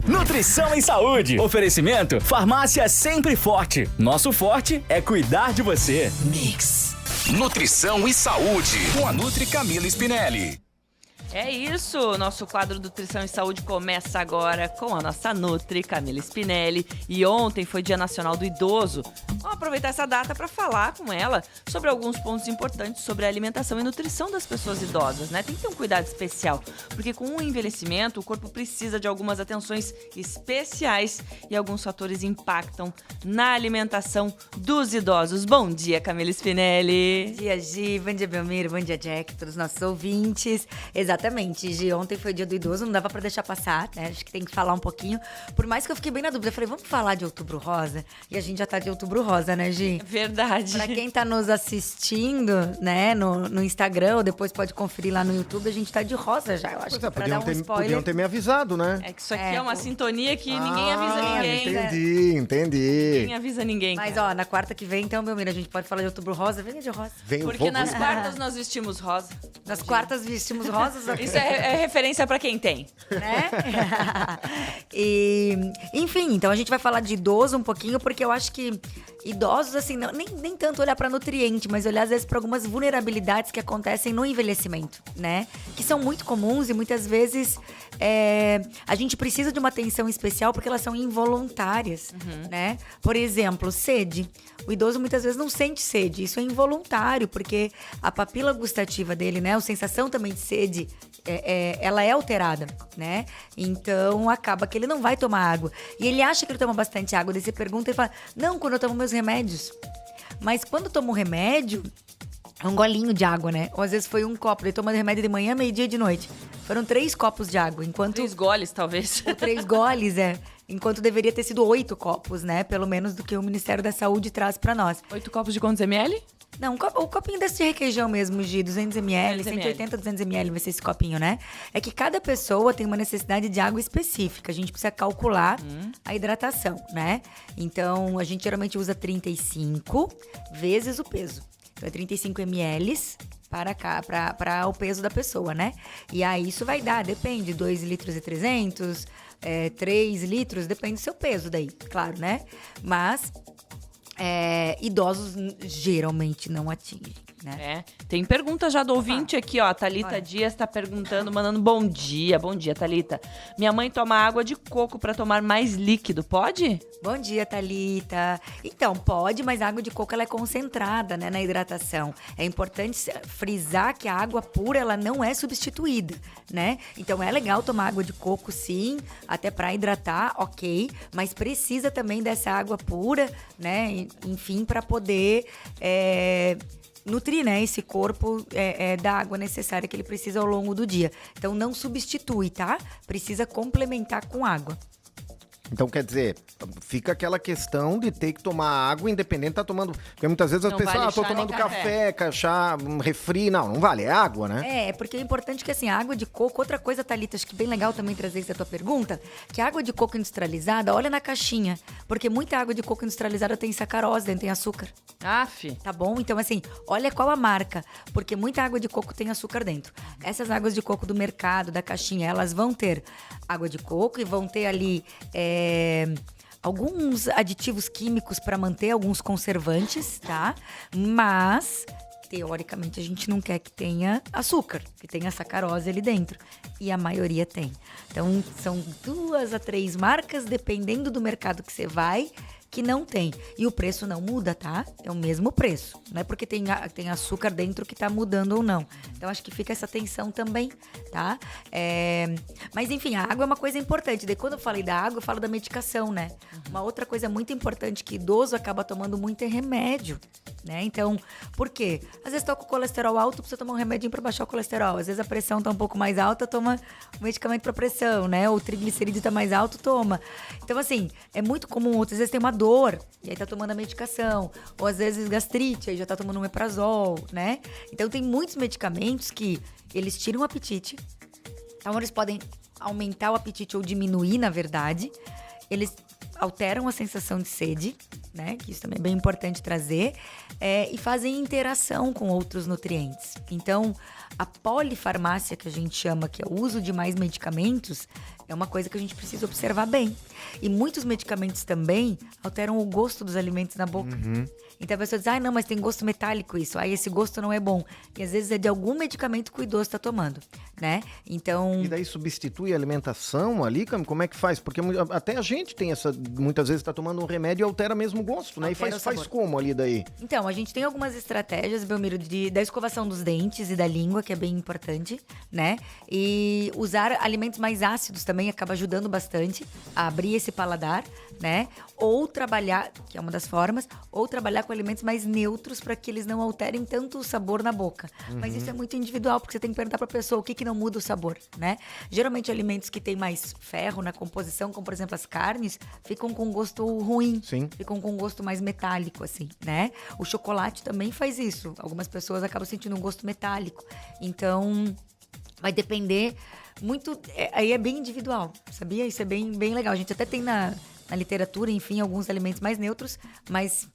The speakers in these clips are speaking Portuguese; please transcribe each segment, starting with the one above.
Nutrição e saúde. Oferecimento, farmácia Sempre Forte. Nosso forte é cuidar de você. Mix. Nutrição e saúde, com a Nutri Camila Spinelli. É isso, nosso quadro Nutrição e Saúde começa agora com a nossa Nutri, Camila Spinelli. E ontem foi Dia Nacional do Idoso. Vamos aproveitar essa data para falar com ela sobre alguns pontos importantes sobre a alimentação e nutrição das pessoas idosas, né? Tem que ter um cuidado especial, porque com o envelhecimento o corpo precisa de algumas atenções especiais e alguns fatores impactam na alimentação dos idosos. Bom dia, Camila Spinelli. Bom dia, Gi. Bom dia, Belmiro. Bom dia, Jack. Todos os nossos ouvintes. Exatamente, Gi. Ontem foi Dia do Idoso, não dava pra deixar passar, né? Acho que tem que falar um pouquinho. Por mais que eu fiquei bem na dúvida. Eu falei, vamos falar de Outubro Rosa? E a gente já tá de Outubro Rosa, né, Gi? Verdade. Pra quem tá nos assistindo, né, no Instagram, ou depois pode conferir lá no YouTube, a gente tá de rosa já, eu acho. Pois é, pra dar um spoiler. podiam ter me avisado, né? É que isso aqui é uma sintonia que ninguém avisa ninguém. Entendi. Ninguém avisa ninguém. Mas, cara. ó, na quarta que vem, então, Belmiro, a gente pode falar de Outubro Rosa. Venha de rosa. Porque nas quartas nós vestimos rosa. Nas quartas vestimos rosas. Isso é referência pra quem tem. Né? E, enfim, então a gente vai falar de idoso um pouquinho, porque eu acho que idosos, assim, nem tanto olhar para nutriente, mas olhar às vezes para algumas vulnerabilidades que acontecem no envelhecimento, né? Que são muito comuns e muitas vezes a gente precisa de uma atenção especial porque elas são involuntárias, né? Por exemplo, sede. O idoso muitas vezes não sente sede, isso é involuntário, porque a papila gustativa dele, né? A sensação também de sede, ela é alterada, né? Então, acaba que ele não vai tomar água. E ele acha que ele toma bastante água, daí você pergunta e fala, não, quando eu tomo meus remédios. Mas quando eu tomo remédio, é um golinho de água, né? Ou às vezes foi um copo, ele toma remédio de manhã, meio-dia e de noite. Foram 3 copos de água, enquanto... 3 goles, talvez. Ou 3 goles, enquanto deveria ter sido 8 copos, né? Pelo menos do que o Ministério da Saúde traz pra nós. 8 copos de quantos ml? Não, o copinho desse de requeijão mesmo, de 200ml, 180, 200ml vai ser esse copinho, né? É que cada pessoa tem uma necessidade de água específica. A gente precisa calcular a hidratação, né? Então, a gente geralmente usa 35 vezes o peso. Então, é 35 ml para o peso da pessoa, né? E aí, isso vai dar, depende, 2,3 litros, 3 litros, depende do seu peso daí, claro, né? Mas... idosos geralmente não atingem, né? Tem pergunta já do ouvinte aqui, ó. A Thalita Dias tá perguntando, mandando bom dia, Thalita. Minha mãe toma água de coco pra tomar mais líquido, pode? Bom dia, Thalita. Então, pode, mas a água de coco ela é concentrada, né, na hidratação. É importante frisar que a água pura, ela não é substituída, né? Então, é legal tomar água de coco, sim, até pra hidratar, ok, mas precisa também dessa água pura, né, enfim, pra poder... nutrir, né, esse corpo da água necessária que ele precisa ao longo do dia. Então, não substitui, tá? Precisa complementar com água. Então, quer dizer, fica aquela questão de ter que tomar água independente de tá tomando... Porque muitas vezes as pessoas, tô tomando café, chá, refri. Não vale, é água, né? Porque é importante que, assim, a água de coco... Outra coisa, Thalita, acho que bem legal também trazer isso da tua pergunta, que a água de coco industrializada, olha na caixinha, porque muita água de coco industrializada tem sacarose dentro, tem açúcar. Aff. Tá bom? Então, assim, olha qual a marca, porque muita água de coco tem açúcar dentro. Essas águas de coco do mercado, da caixinha, elas vão ter água de coco e vão ter ali... alguns aditivos químicos para manter, alguns conservantes, tá? Mas, teoricamente, a gente não quer que tenha açúcar, que tenha sacarose ali dentro. E a maioria tem. Então, são 2 a 3 marcas, dependendo do mercado que você vai, que não tem. E o preço não muda, tá? É o mesmo preço. Não é porque tem açúcar dentro que tá mudando ou não. Então, acho que fica essa atenção também, tá? Mas, enfim, a água é uma coisa importante. Daí, quando eu falei da água, eu falo da medicação, né? Uma outra coisa muito importante que idoso acaba tomando muito é remédio, né? Então, por quê? Às vezes tô com o colesterol alto, precisa tomar um remedinho pra baixar o colesterol. Às vezes a pressão tá um pouco mais alta, toma um medicamento pra pressão, né? O triglicerídeo tá mais alto, toma. Então, assim, é muito comum. Outras vezes tem uma dor, e aí tá tomando a medicação. Ou às vezes gastrite, aí já tá tomando um omeprazol, né? Então tem muitos medicamentos que eles tiram o apetite. Então eles podem aumentar o apetite ou diminuir, na verdade. Eles alteram a sensação de sede, né? Que isso também é bem importante trazer. E fazem interação com outros nutrientes. Então, a polifarmácia, que a gente chama, que é o uso de mais medicamentos, É uma coisa que a gente precisa observar bem. E muitos medicamentos também alteram o gosto dos alimentos na boca. Então a pessoa diz, não, mas tem gosto metálico isso. Aí esse gosto não é bom. E às vezes é de algum medicamento que o idoso está tomando, né? Então... E daí substitui a alimentação ali, como é que faz? Porque até a gente tem muitas vezes está tomando um remédio e altera mesmo o gosto, né? Altera e faz como ali daí? Então, a gente tem algumas estratégias, Belmiro, da escovação dos dentes e da língua, que é bem importante, né? E usar alimentos mais ácidos também acaba ajudando bastante a abrir esse paladar, né? Ou trabalhar, que é uma das formas, ou trabalhar com alimentos mais neutros para que eles não alterem tanto o sabor na boca. Mas isso é muito individual, porque você tem que perguntar para a pessoa o que não muda o sabor, né? Geralmente alimentos que tem mais ferro na composição, como por exemplo as carnes, ficam com gosto ruim. Sim. Ficam com um gosto mais metálico, assim, né? O chocolate também faz isso. Algumas pessoas acabam sentindo um gosto metálico. Então, vai depender muito... aí é bem individual, sabia? Isso é bem legal. A gente até tem na literatura, enfim, alguns alimentos mais neutros, mas...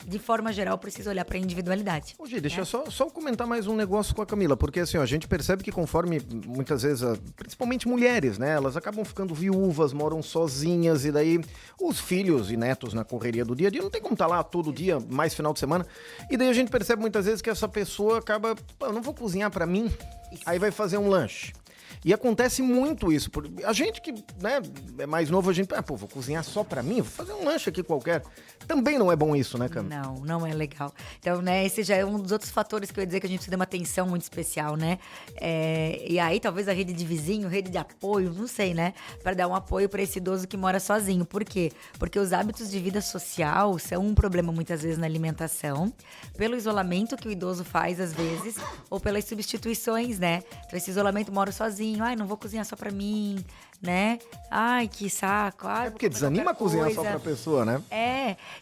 de forma geral, precisa olhar para a individualidade. Ô, Gi, deixa eu só comentar mais um negócio com a Camila, porque assim, a gente percebe que conforme, muitas vezes, principalmente mulheres, né, elas acabam ficando viúvas, moram sozinhas, e daí os filhos e netos na correria do dia a dia, não tem como estar lá todo dia, mais final de semana, e daí a gente percebe muitas vezes que essa pessoa acaba, eu não vou cozinhar para mim, aí vai fazer um lanche. E acontece muito isso. A gente que, né, é mais novo, a gente... vou cozinhar só pra mim? Vou fazer um lanche aqui qualquer. Também não é bom isso, né, Cam? Não é legal. Então, né, esse já é um dos outros fatores que eu ia dizer que a gente precisa de uma atenção muito especial, né? E aí, talvez a rede de vizinho, rede de apoio, não sei, né? Pra dar um apoio pra esse idoso que mora sozinho. Por quê? Porque os hábitos de vida social são um problema, muitas vezes, na alimentação. Pelo isolamento que o idoso faz, às vezes, ou pelas substituições, né? Então, esse isolamento, mora sozinho. Ai, não vou cozinhar só pra mim, né? Ai, que saco. Ai, porque desanima cozinhar só pra pessoa, né?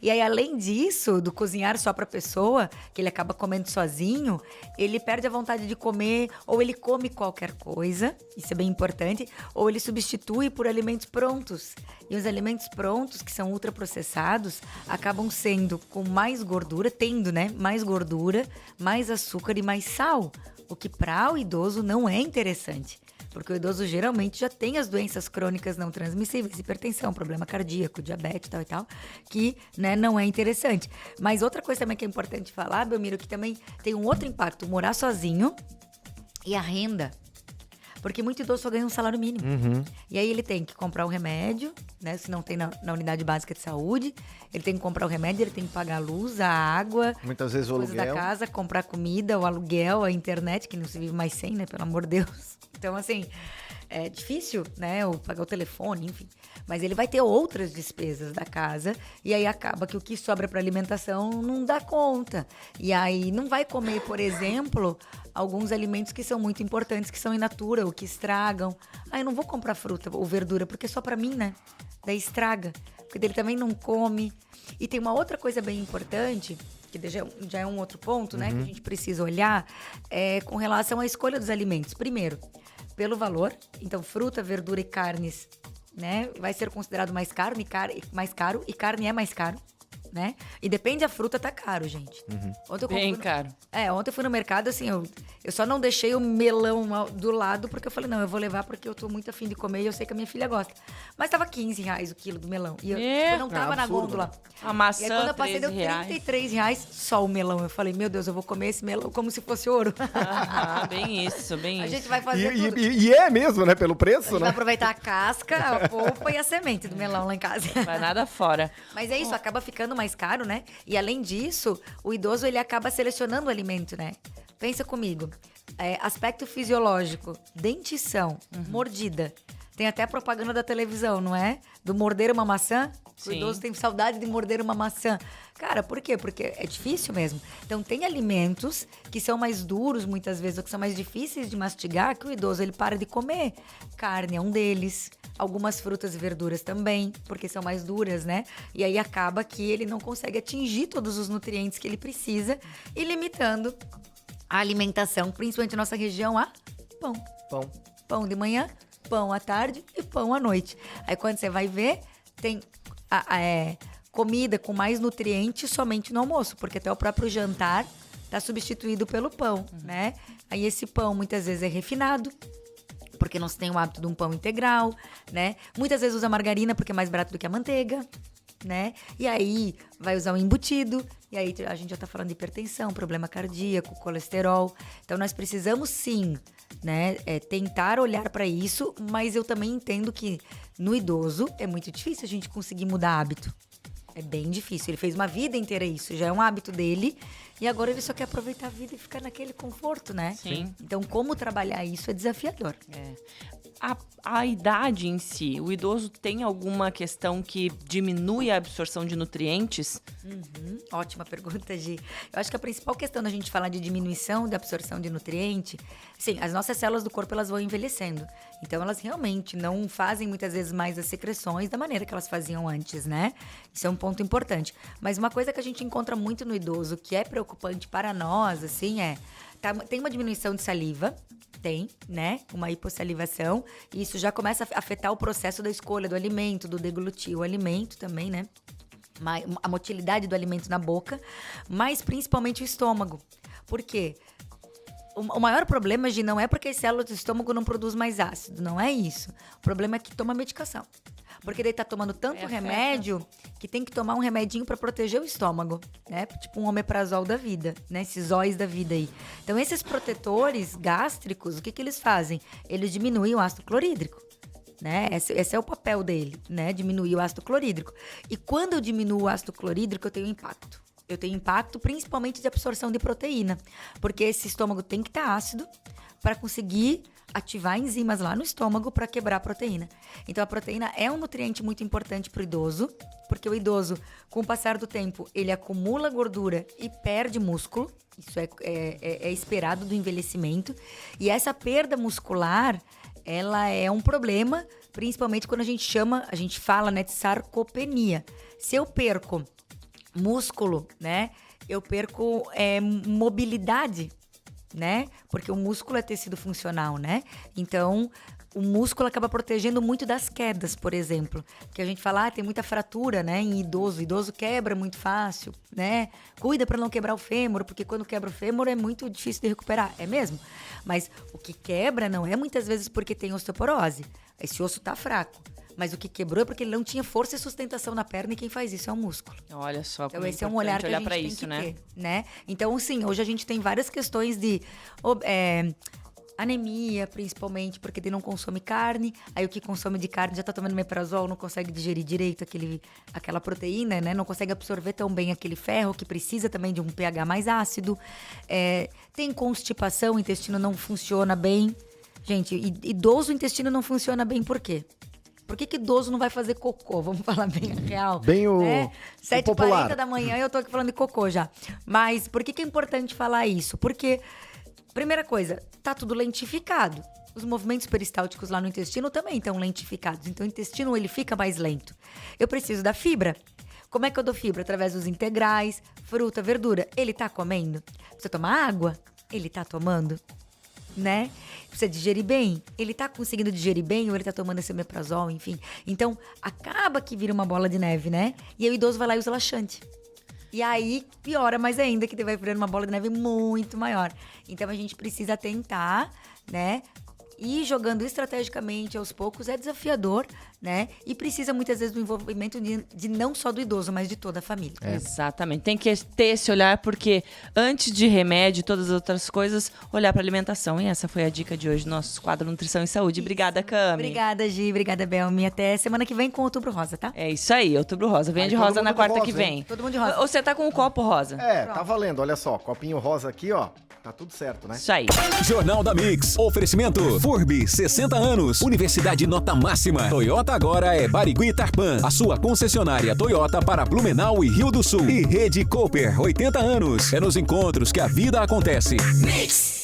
E aí, além disso, do cozinhar só pra pessoa, que ele acaba comendo sozinho, ele perde a vontade de comer, ou ele come qualquer coisa, isso é bem importante, ou ele substitui por alimentos prontos. E os alimentos prontos, que são ultraprocessados, acabam sendo com mais gordura, tendo, né, mais gordura, mais açúcar e mais sal, o que para o idoso não é interessante. Porque o idoso geralmente já tem as doenças crônicas não transmissíveis, hipertensão, problema cardíaco, diabetes, tal e tal, que, né, não é interessante. Mas outra coisa também que é importante falar, Belmiro, que também tem um outro impacto, morar sozinho e a renda. Porque muito idoso só ganha um salário mínimo. E aí ele tem que comprar o remédio, né? Se não tem na unidade básica de saúde, ele tem que comprar o remédio, ele tem que pagar a luz, a água, muitas vezes o coisas aluguel da casa, comprar comida, o aluguel, a internet, que não se vive mais sem, né? Pelo amor de Deus. Então, assim, é difícil, né? Ou pagar o telefone, enfim. Mas ele vai ter outras despesas da casa e aí acaba que o que sobra para alimentação não dá conta. E aí não vai comer, por exemplo, alguns alimentos que são muito importantes, que são in natura, ou que estragam. Eu não vou comprar fruta ou verdura, porque é só para mim, né? Daí estraga, porque ele também não come. E tem uma outra coisa bem importante, que já é um outro ponto, né? Que a gente precisa olhar, com relação à escolha dos alimentos. Primeiro, pelo valor. Então, fruta, verdura e carnes, né, vai ser considerado mais caro, e carne é mais caro, né? E depende da fruta, tá caro, gente. Bem caro. Ontem eu fui no mercado, assim, eu só não deixei o melão do lado, porque eu falei, não, eu vou levar porque eu tô muito afim de comer e eu sei que a minha filha gosta. Mas tava R$15 o quilo do melão. E eu não tava na gôndola. A maçã, e aí, quando eu passei, deu R$33 só o melão. Eu falei, meu Deus, eu vou comer esse melão como se fosse ouro. Bem isso. A gente vai fazer tudo. E é mesmo, né? Pelo preço, né? Vai aproveitar a casca, a polpa e a semente do melão lá em casa. Vai nada fora. Mas é isso, acaba ficando mais caro, né? E além disso, o idoso, ele acaba selecionando o alimento, né? Pensa comigo. Aspecto fisiológico, dentição, mordida. Tem até a propaganda da televisão, não é? Do morder uma maçã. O idoso tem saudade de morder uma maçã. Cara, por quê? Porque é difícil mesmo. Então, tem alimentos que são mais duros, muitas vezes, ou que são mais difíceis de mastigar, que o idoso, ele para de comer. Carne é um deles. Algumas frutas e verduras também, porque são mais duras, né? E aí acaba que ele não consegue atingir todos os nutrientes que ele precisa e limitando a alimentação, principalmente na nossa região, a pão. Pão de manhã, pão à tarde e pão à noite. Aí quando você vai ver, tem comida com mais nutrientes somente no almoço, porque até o próprio jantar tá substituído pelo pão, né? Aí esse pão muitas vezes é refinado, porque não se tem o hábito de um pão integral, né? Muitas vezes usa margarina porque é mais barato do que a manteiga, né? E aí vai usar um embutido, e aí a gente já tá falando de hipertensão, problema cardíaco, colesterol. Então nós precisamos sim, né, tentar olhar para isso, mas eu também entendo que no idoso é muito difícil a gente conseguir mudar hábito. É bem difícil. Ele fez uma vida inteira isso, já é um hábito dele. E agora ele só quer aproveitar a vida e ficar naquele conforto, né? Sim. Então, como trabalhar isso é desafiador. A idade em si, o idoso tem alguma questão que diminui a absorção de nutrientes? Ótima pergunta, Gi. Eu acho que a principal questão da gente falar de diminuição da absorção de nutriente, sim, as nossas células do corpo elas vão envelhecendo. Então elas realmente não fazem muitas vezes mais as secreções da maneira que elas faziam antes, né? Isso é um ponto importante. Mas uma coisa que a gente encontra muito no idoso, que é preocupante para nós, assim, tem uma diminuição de saliva. Tem, né? Uma hipossalivação. E isso já começa a afetar o processo da escolha do alimento, do deglutir o alimento também, né? A motilidade do alimento na boca, mas principalmente o estômago. Por quê? O maior problema, Gi, não é porque as células do estômago não produzem mais ácido, não é isso. O problema é que toma medicação. Porque daí tá tomando tanto remédio que tem que tomar um remedinho para proteger o estômago, né? Tipo um omeprazol da vida, né? Esses óis da vida aí. Então, esses protetores gástricos, o que eles fazem? Eles diminuem o ácido clorídrico, né? Esse é o papel dele, né? Diminuir o ácido clorídrico. E quando eu diminuo o ácido clorídrico, eu tenho impacto. Eu tenho impacto principalmente de absorção de proteína, porque esse estômago tem que estar ácido para conseguir ativar enzimas lá no estômago para quebrar a proteína. Então, a proteína é um nutriente muito importante para o idoso, porque o idoso, com o passar do tempo, ele acumula gordura e perde músculo. Isso é esperado do envelhecimento. E essa perda muscular, ela é um problema, principalmente quando a gente fala, né, de sarcopenia. Se eu perco músculo, né, eu perco mobilidade, né? Porque o músculo é tecido funcional, né? Então, o músculo acaba protegendo muito das quedas, por exemplo. Porque a gente fala, tem muita fratura, né, em idoso. O idoso quebra muito fácil, né? Cuida para não quebrar o fêmur, porque quando quebra o fêmur é muito difícil de recuperar, é mesmo? Mas o que quebra não é muitas vezes porque tem osteoporose. Esse osso tá fraco. Mas o que quebrou é porque ele não tinha força e sustentação na perna, e quem faz isso é o músculo. Olha só, então esse é um olhar que a gente tem que ter, né? Então, sim, hoje a gente tem várias questões de anemia, principalmente, porque ele não consome carne. Aí o que consome de carne já tá tomando omeprazol, não consegue digerir direito aquela proteína, né? Não consegue absorver tão bem aquele ferro, que precisa também de um pH mais ácido. Tem constipação, o intestino não funciona bem. Gente, idoso, o intestino não funciona bem por quê? Por que idoso não vai fazer cocô? Vamos falar bem real. Bem o 7h40 da manhã eu tô aqui falando de cocô já. Mas por que é importante falar isso? Porque, primeira coisa, tá tudo lentificado. Os movimentos peristálticos lá no intestino também estão lentificados. Então o intestino ele fica mais lento. Eu preciso da fibra. Como é que eu dou fibra? Através dos integrais, fruta, verdura. Ele tá comendo? Precisa tomar água? Ele tá tomando? Né? Precisa digerir bem? Ele tá conseguindo digerir bem ou ele tá tomando esse omeprazol, enfim. Então, acaba que vira uma bola de neve, né? E aí o idoso vai lá e usa laxante. E aí, piora mais ainda, que vai virando uma bola de neve muito maior. Então, a gente precisa tentar, né? Ir jogando estrategicamente aos poucos é desafiador, né? E precisa muitas vezes do envolvimento de não só do idoso, mas de toda a família. Exatamente. Tem que ter esse olhar, porque antes de remédio e todas as outras coisas, olhar para alimentação. E essa foi a dica de hoje do nosso quadro Nutrição e Saúde. Obrigada, Cami. Obrigada, Gi. Obrigada, Belmi. Até semana que vem com Outubro Rosa, tá? É isso aí, Outubro Rosa. Venha de rosa na quarta que vem. Todo mundo de rosa. Ou você tá com um copo rosa? Tá valendo. Olha só, copinho rosa aqui, ó. Tá tudo certo, né? Isso aí. Jornal da Mix. Oferecimento. Furby, 60 anos. Universidade nota máxima. Toyota agora é Barigui Tarpan. A sua concessionária Toyota para Blumenau e Rio do Sul. E Rede Cooper, 80 anos. É nos encontros que a vida acontece. Mix.